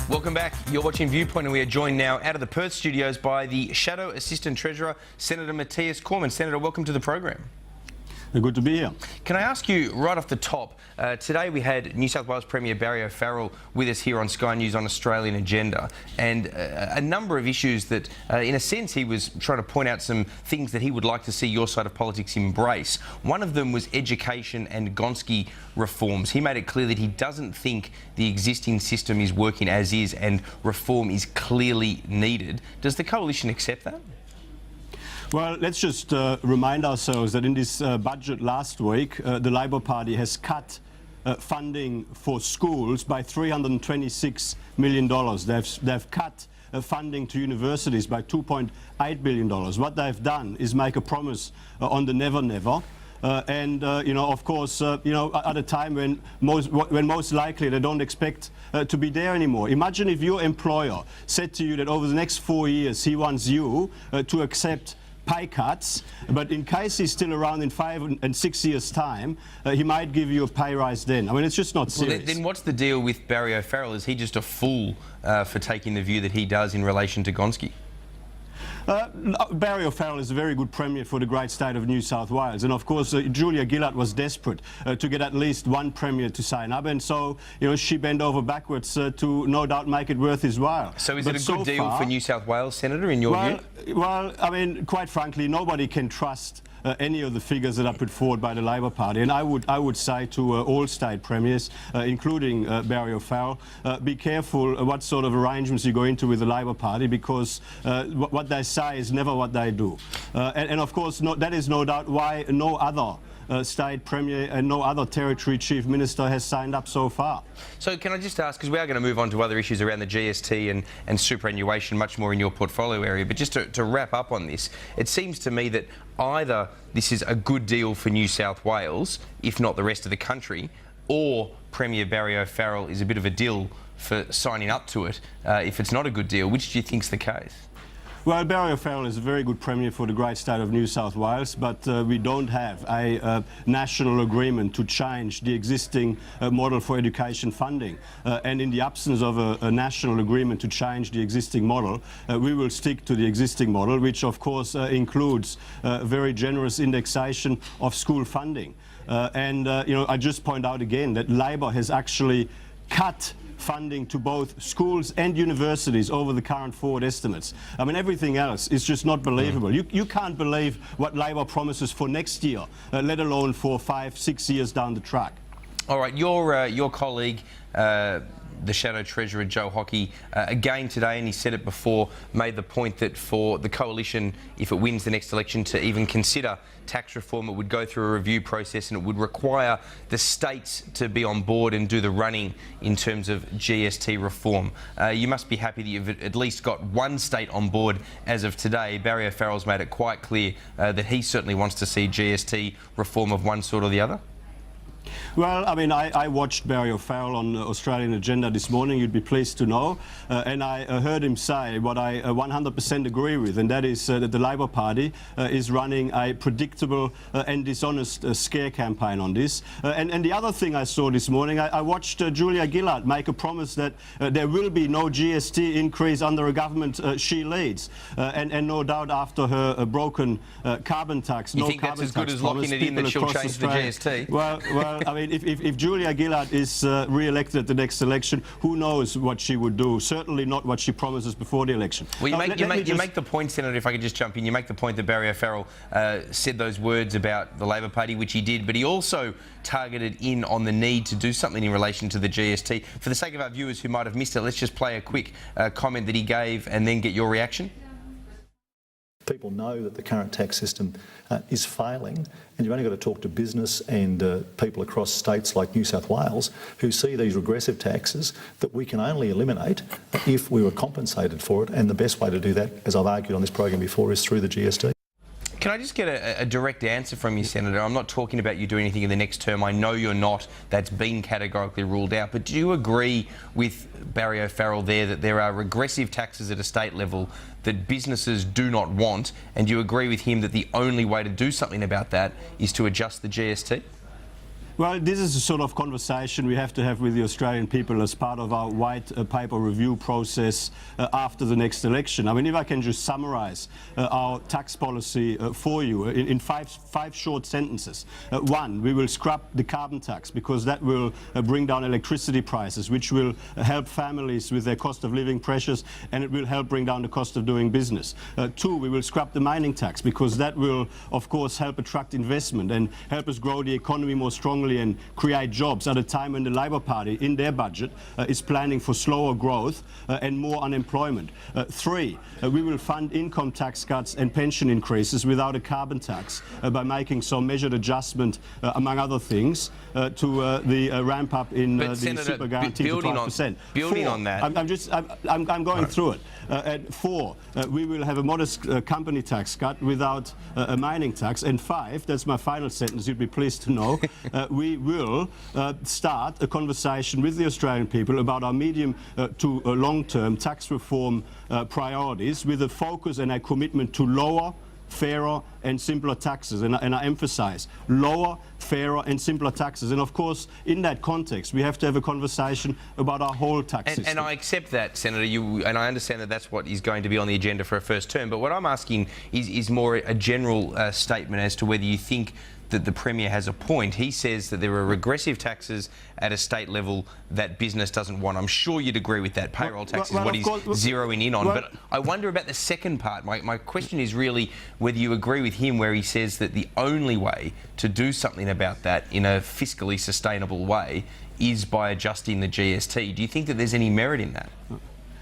Welcome back. You're watching Viewpoint, and we are joined now out of the Perth studios by the Shadow Assistant Treasurer, Senator Matthias Cormann. Senator, welcome to the program. Good to be here. Can I ask you right off the top, today we had New South Wales Premier Barry O'Farrell with us here on Sky News on Australian Agenda, and a number of issues that, in a sense, he was trying to point out some things that he would like to see your side of politics embrace. One of them was education and Gonski reforms. He made it clear that he doesn't think the existing system is working as is and reform is clearly needed. Does the Coalition accept that? Well, let's just remind ourselves that in this budget last week, the Labor Party has cut funding for schools by $326 million. They've cut funding to universities by $2.8 billion. What they've done is make a promise on the never, never. Of course, at a time when most likely they don't expect to be there anymore. Imagine if your employer said to you that over the next 4 years he wants you to accept pay cuts, but in case he's still around in 5 and 6 years' time, he might give you a pay rise then. I mean, it's just not serious. Well, then what's the deal with Barry O'Farrell? Is he just a fool for taking the view that he does in relation to Gonski? Barry O'Farrell is a very good Premier for the great state of New South Wales, and of course Julia Gillard was desperate to get at least one Premier to sign up, and so she bent over backwards to no doubt make it worth his while. So is it a good deal for New South Wales, Senator, in your view? Well, I mean, quite frankly, nobody can trust any of the figures that are put forward by the Labor Party, and I would say to all state premiers, including Barry O'Farrell, be careful what sort of arrangements you go into with the Labor Party, because what they say is never what they do, and of course that is no doubt why no other state premier and no other territory chief minister has signed up so far. So can I just ask, because we are going to move on to other issues around the GST and superannuation, much more in your portfolio area, but just to wrap up on this, it seems to me that either this is a good deal for New South Wales, if not the rest of the country, or Premier Barry O'Farrell is a bit of a deal for signing up to it if it's not a good deal. Which do you think's the case? Well, Barry O'Farrell is a very good Premier for the great state of New South Wales, but we don't have a national agreement to change the existing model for education funding. And in the absence of a national agreement to change the existing model, we will stick to the existing model, which of course includes very generous indexation of school funding. I just point out again that Labor has actually cut funding to both schools and universities over the current forward estimates. I mean, everything else is just not believable. You can't believe what Labor promises for next year, let alone for 5, 6 years down the track. All right, your colleague, the Shadow Treasurer, Joe Hockey, again today, and he said it before, made the point that for the Coalition, if it wins the next election, to even consider tax reform, it would go through a review process and it would require the states to be on board and do the running in terms of GST reform. You must be happy that you've at least got one state on board as of today. Barry O'Farrell's made it quite clear that he certainly wants to see GST reform of one sort or the other. Well, I mean, I watched Barry O'Farrell on Australian Agenda this morning, you'd be pleased to know, and I heard him say what I 100% agree with, and that is that the Labor Party is running a predictable and dishonest scare campaign on this. And the other thing I saw this morning, I watched Julia Gillard make a promise that there will be no GST increase under a government she leads, and no doubt after her broken carbon tax, you think that's as good as locking it in that she'll change the GST? Well, I mean, if Julia Gillard is re-elected at the next election, who knows what she would do? Certainly not what she promises before the election. Well, you make the point, Senator, if I could just jump in, you make the point that Barry O'Farrell said those words about the Labor Party, which he did, but he also targeted in on the need to do something in relation to the GST. For the sake of our viewers who might have missed it, let's just play a quick comment that he gave and then get your reaction. People know that the current tax system is failing, and you've only got to talk to business and people across states like New South Wales who see these regressive taxes that we can only eliminate if we were compensated for it, and the best way to do that, as I've argued on this program before, is through the GST. Can I just get a direct answer from you, Senator? I'm not talking about you doing anything in the next term. I know you're not. That's been categorically ruled out. But do you agree with Barry O'Farrell there that there are regressive taxes at a state level that businesses do not want? And do you agree with him that the only way to do something about that is to adjust the GST? Well, this is the sort of conversation we have to have with the Australian people as part of our white paper review process after the next election. I mean, if I can just summarise our tax policy for you in five short sentences. One, we will scrap the carbon tax because that will bring down electricity prices, which will help families with their cost of living pressures, and it will help bring down the cost of doing business. Two, we will scrap the mining tax because that will, of course, help attract investment and help us grow the economy more strongly and create jobs at a time when the Labor Party, in their budget, is planning for slower growth and more unemployment. Three, we will fund income tax cuts and pension increases without a carbon tax by making some measured adjustment, among other things, to the ramp up in the Senator, super guarantee to 5%. Building on that. I'm going through it. And four, we will have a modest company tax cut without a mining tax. And five, that's my final sentence, you'd be pleased to know, we will start a conversation with the Australian people about our medium to long-term tax reform priorities with a focus and a commitment to lower, fairer and simpler taxes, and I emphasise lower, fairer and simpler taxes. And of course, in that context, we have to have a conversation about our whole tax system. And I accept that, Senator, and I understand that that's what is going to be on the agenda for a first term, but what I'm asking is more a general statement as to whether you think that the Premier has a point. He says that there are regressive taxes at a state level that business doesn't want. I'm sure you'd agree with that. Payroll tax is what he's zeroing in on. But I wonder about the second part. My question is really whether you agree with him where he says that the only way to do something about that in a fiscally sustainable way is by adjusting the GST. Do you think that there's any merit in that?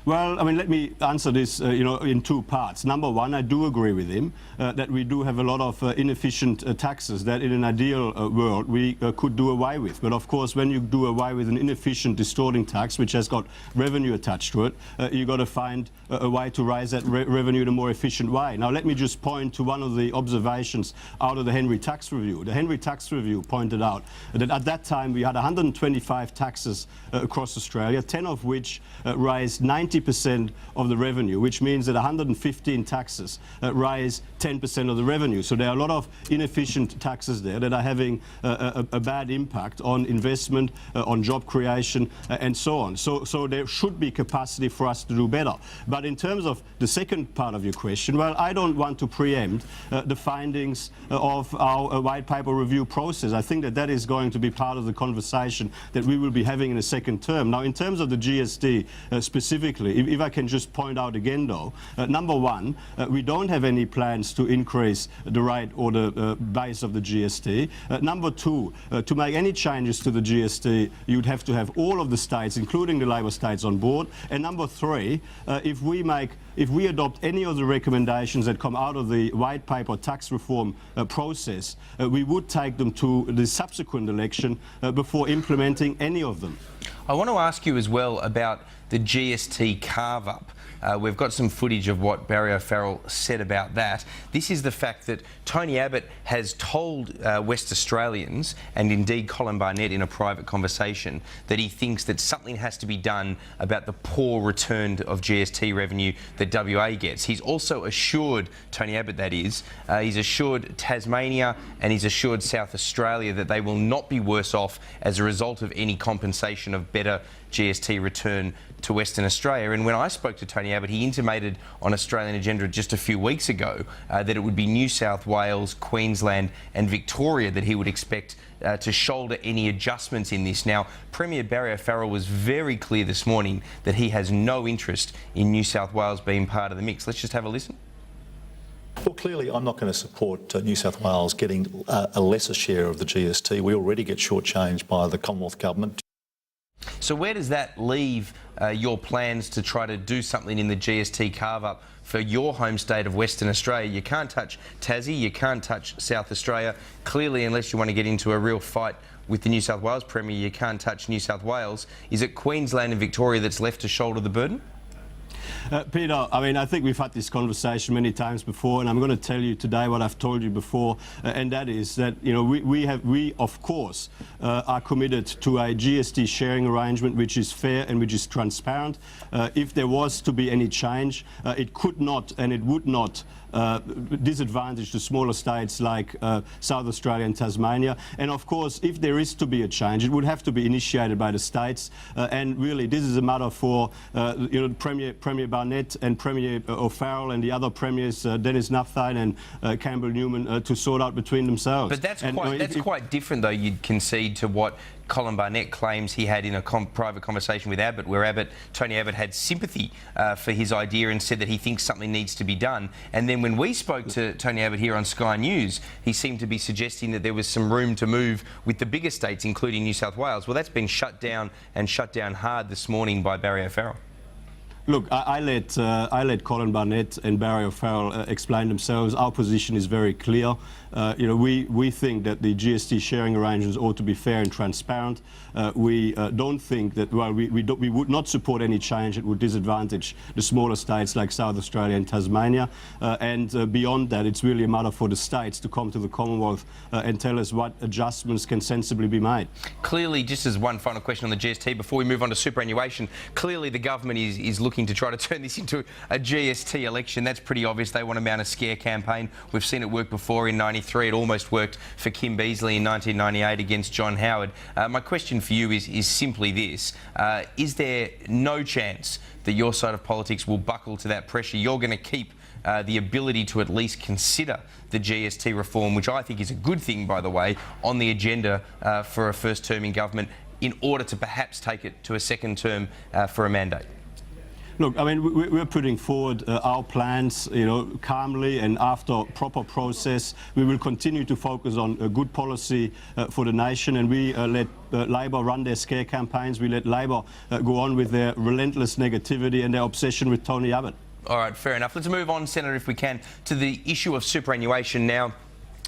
Well, I mean, let me answer this, in two parts. Number one, I do agree with him that we do have a lot of inefficient taxes that in an ideal world we could do away with. But of course, when you do away with an inefficient, distorting tax, which has got revenue attached to it, you've got to find a way to raise that revenue in a more efficient way. Now, let me just point to one of the observations out of the Henry Tax Review. The Henry Tax Review pointed out that at that time we had 125 taxes across Australia, 10 of which raised 90% of the revenue, which means that 115 taxes raise 10% of the revenue. So there are a lot of inefficient taxes there that are having a bad impact on investment, on job creation, and so on. So there should be capacity for us to do better. But in terms of the second part of your question, well, I don't want to preempt the findings of our white paper review process. I think that is going to be part of the conversation that we will be having in a second term. Now, in terms of the GST specifically, if I can just point out again, though, number one, we don't have any plans to increase the rate or the base of the GST. Number two, to make any changes to the GST, you'd have to have all of the states, including the Labor states, on board. And number three, if we adopt any of the recommendations that come out of the white paper tax reform process, we would take them to the subsequent election before implementing any of them. I want to ask you as well about the GST carve-up. We've got some footage of what Barry O'Farrell said about that. This is the fact that Tony Abbott has told West Australians, and indeed Colin Barnett in a private conversation, that he thinks that something has to be done about the poor return of GST revenue that WA gets. He's also assured, Tony Abbott that is, he's assured Tasmania and he's assured South Australia that they will not be worse off as a result of any compensation of better GST return to Western Australia. And when I spoke to Tony Abbott, he intimated on Australian Agenda just a few weeks ago that it would be New South Wales, Queensland and Victoria that he would expect to shoulder any adjustments in this. Now, Premier Barry O'Farrell was very clear this morning that he has no interest in New South Wales being part of the mix. Let's just have a listen. Well, clearly, I'm not going to support New South Wales getting a lesser share of the GST. We already get shortchanged by the Commonwealth Government. So where does that leave your plans to try to do something in the GST carve-up for your home state of Western Australia? You can't touch Tassie, you can't touch South Australia. Clearly, unless you want to get into a real fight with the New South Wales Premier, you can't touch New South Wales. Is it Queensland and Victoria that's left to shoulder the burden? Peter, I mean, I think we've had this conversation many times before, and I'm going to tell you today what I've told you before, and that is that, we of course are committed to a GST sharing arrangement which is fair and which is transparent. If there was to be any change, it could not and it would not disadvantage the smaller states like South Australia and Tasmania. And of course, if there is to be a change, it would have to be initiated by the states. And really, this is a matter for Premier Barnett and Premier O'Farrell and the other premiers, Dennis Napthine and Campbell Newman, to sort out between themselves. But that's quite different, though, you'd concede, to what Colin Barnett claims he had in a private conversation with Abbott, where Tony Abbott had sympathy for his idea and said that he thinks something needs to be done. And then when we spoke to Tony Abbott here on Sky News, he seemed to be suggesting that there was some room to move with the bigger states, including New South Wales. Well, that's been shut down, and shut down hard this morning by Barry O'Farrell. Look, I let Colin Barnett and Barry O'Farrell explain themselves. Our position is very clear. We think that the GST sharing arrangements ought to be fair and transparent. We don't think that, well, we would not support any change that would disadvantage the smaller states like South Australia and Tasmania. And beyond that, it's really a matter for the states to come to the Commonwealth and tell us what adjustments can sensibly be made. Clearly, just as one final question on the GST before we move on to superannuation, clearly the government is looking to try to turn this into a GST election. That's pretty obvious. They want to mount a scare campaign. We've seen it work before in '93. It almost worked for Kim Beazley in 1998 against John Howard. My question for you is simply this. Is there no chance that your side of politics will buckle to that pressure? You're going to keep the ability to at least consider the GST reform, which I think is a good thing, by the way, on the agenda for a first term in government, in order to perhaps take it to a second term for a mandate? Look, I mean, we're putting forward our plans, calmly, and after proper process. We will continue to focus on a good policy for the nation, and we let Labor run their scare campaigns. We let Labor go on with their relentless negativity and their obsession with Tony Abbott. All right, fair enough. Let's move on, Senator, if we can, to the issue of superannuation now.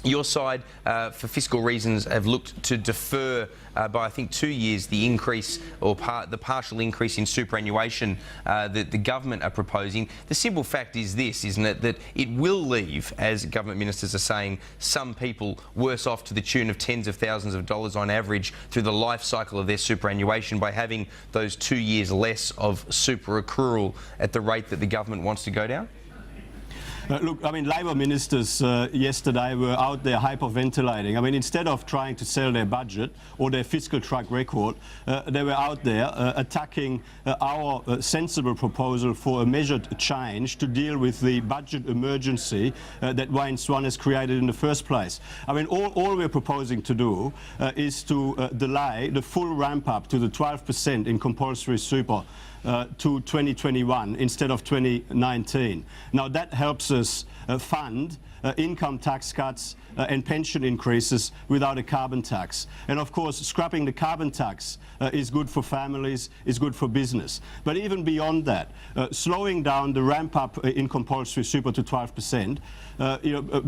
Your side, for fiscal reasons, have looked to defer by, I think, 2 years the increase or the partial increase in superannuation that the government are proposing. The simple fact is this, isn't it, that it will leave, as government ministers are saying, some people worse off to the tune of tens of thousands of dollars on average through the life cycle of their superannuation by having those 2 years less of super accrual at the rate that the government wants to go down? Look, I mean, Labor ministers yesterday were out there hyperventilating. I mean, instead of trying to sell their budget or their fiscal track record, they were out there attacking our sensible proposal for a measured change to deal with the budget emergency that Wayne Swan has created in the first place. I mean, all we're proposing to do is to delay the full ramp up to the 12% in compulsory super to 2021 instead of 2019. Now that helps us fund income tax cuts and pension increases without a carbon tax. And of course, scrapping the carbon tax is good for families, is good for business. But even beyond that, slowing down the ramp up in compulsory super to 12%,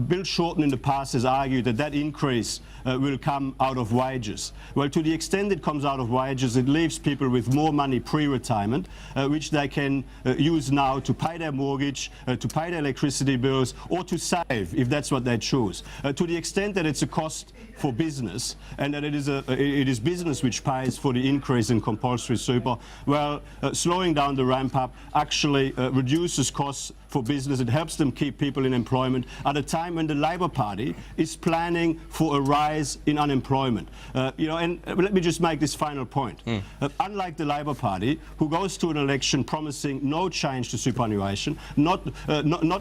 Bill Shorten in the past has argued that that increase will come out of wages. Well, to the extent it comes out of wages, it leaves people with more money pre-retirement, which they can use now to pay their mortgage, to pay their electricity bills, or to save if that's what they choose. To the extent that it's a cost for business and that it is business which pays for the increase in compulsory super, well, slowing down the ramp up actually reduces costs for business. It helps them keep people in employment at a time when the Labor Party is planning for a rise in unemployment. And let me just make this final point. Unlike the Labor Party, who goes to an election promising no change to superannuation, not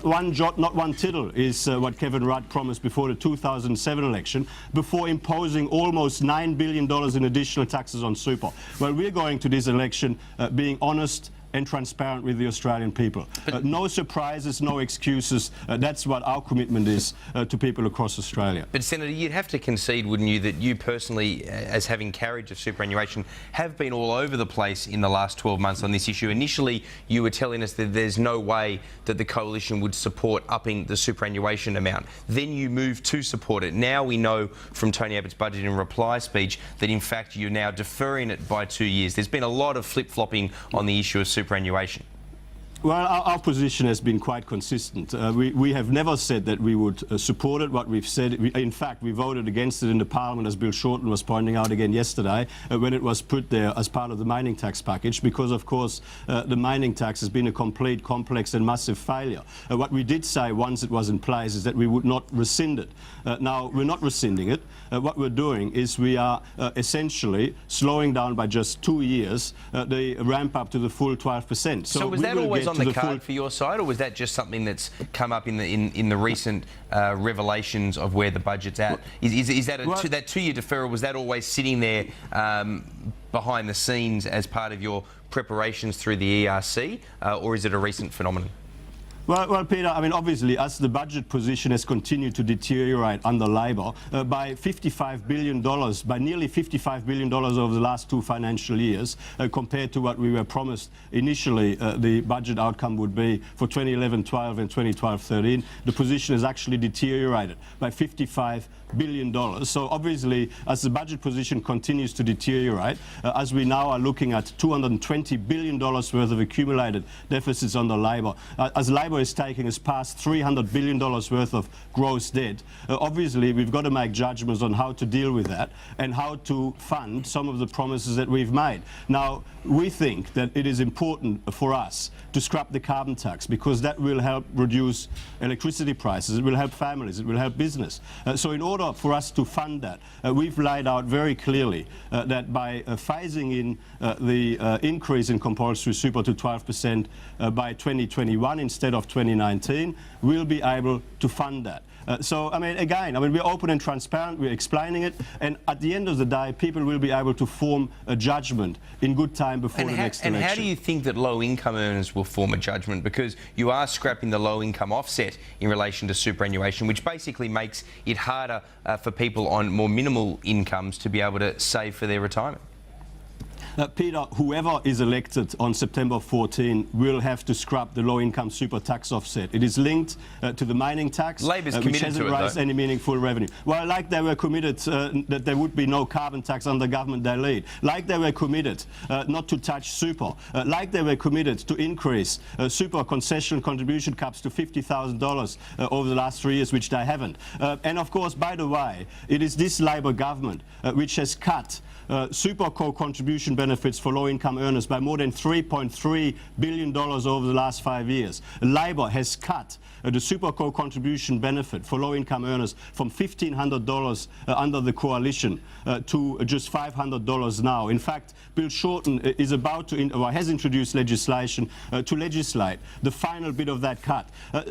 one jot, not one tittle is what Kevin Rudd promised before the 2007 election, before imposing almost $9 billion in additional taxes on super. Well, we're going to this election being honest and transparent with the Australian people. No surprises, no excuses. That's what our commitment is to people across Australia. But Senator, you'd have to concede, wouldn't you, that you personally, as having carriage of superannuation, have been all over the place in the last 12 months on this issue. Initially, you were telling us that there's no way that the coalition would support upping the superannuation amount. Then you moved to support it. Now we know from Tony Abbott's budget and reply speech that in fact you're now deferring it by 2 years. There's been a lot of flip-flopping on the issue of superannuation. Well, our position has been quite consistent. We have never said that we would support it. What we've said, in fact, we voted against it in the Parliament, as Bill Shorten was pointing out again yesterday, when it was put there as part of the mining tax package, because, of course, the mining tax has been a complete, complex and massive failure. What we did say once it was in place is that we would not rescind it. Now, we're not rescinding it. What we're doing is we are essentially slowing down by just 2 years the ramp up to the full 12%. So was that always on the card for your side, or was that just something that's come up in the recent revelations of where the budget's at? Is that that 2-year deferral, was that always sitting there behind the scenes as part of your preparations through the ERC, or is it a recent phenomenon? Well, Peter, I mean, obviously, as the budget position has continued to deteriorate under Labor by $55 billion, by nearly $55 billion over the last 2 financial years, compared to what we were promised initially the budget outcome would be for 2011-12 and 2012-13, the position has actually deteriorated by $55 billion. So obviously, as the budget position continues to deteriorate, as we now are looking at $220 billion worth of accumulated deficits under Labor, as Labor is taking us past $300 billion worth of gross debt, obviously we've got to make judgments on how to deal with that and how to fund some of the promises that we've made. Now, we think that it is important for us to scrap the carbon tax, because that will help reduce electricity prices, it will help families, it will help business. So in order for us to fund that, we've laid out very clearly that by phasing in the increase in compulsory super to 12% by 2021 instead of 2019, we'll be able to fund that. So, I mean, again, we're open and transparent, we're explaining it, and at the end of the day, people will be able to form a judgment in good time before the next election. And how do you think that low-income earners will form a judgment? Because you are scrapping the low-income offset in relation to superannuation, which basically makes it harder for people on more minimal incomes to be able to save for their retirement. Peter, whoever is elected on September 14 will have to scrap the low-income super tax offset. It is linked to the mining tax, Labor's which hasn't raised any meaningful revenue. Well, like they were committed that there would be no carbon tax under government they lead, like they were committed not to touch super, like they were committed to increase super concession contribution caps to $50,000 over the last 3 years, which they haven't. And of course, by the way, it is this Labor government which has cut super co-contribution benefits for low-income earners by more than $3.3 billion over the last 5 years. Labor has cut the super co-contribution benefit for low-income earners from $1,500 under the coalition to just $500 now. In fact, Bill Shorten is about to, has introduced legislation to legislate the final bit of that cut.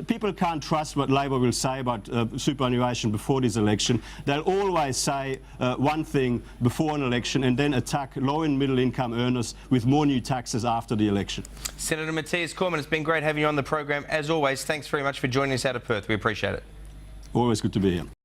People can't trust what Labor will say about superannuation before this election. They'll always say one thing before an election and then attack low and middle income earners with more new taxes after the election. Senator Matthias Cormann, it's been great having you on the program. As always, thanks very much for joining us out of Perth. We appreciate it. Always good to be here.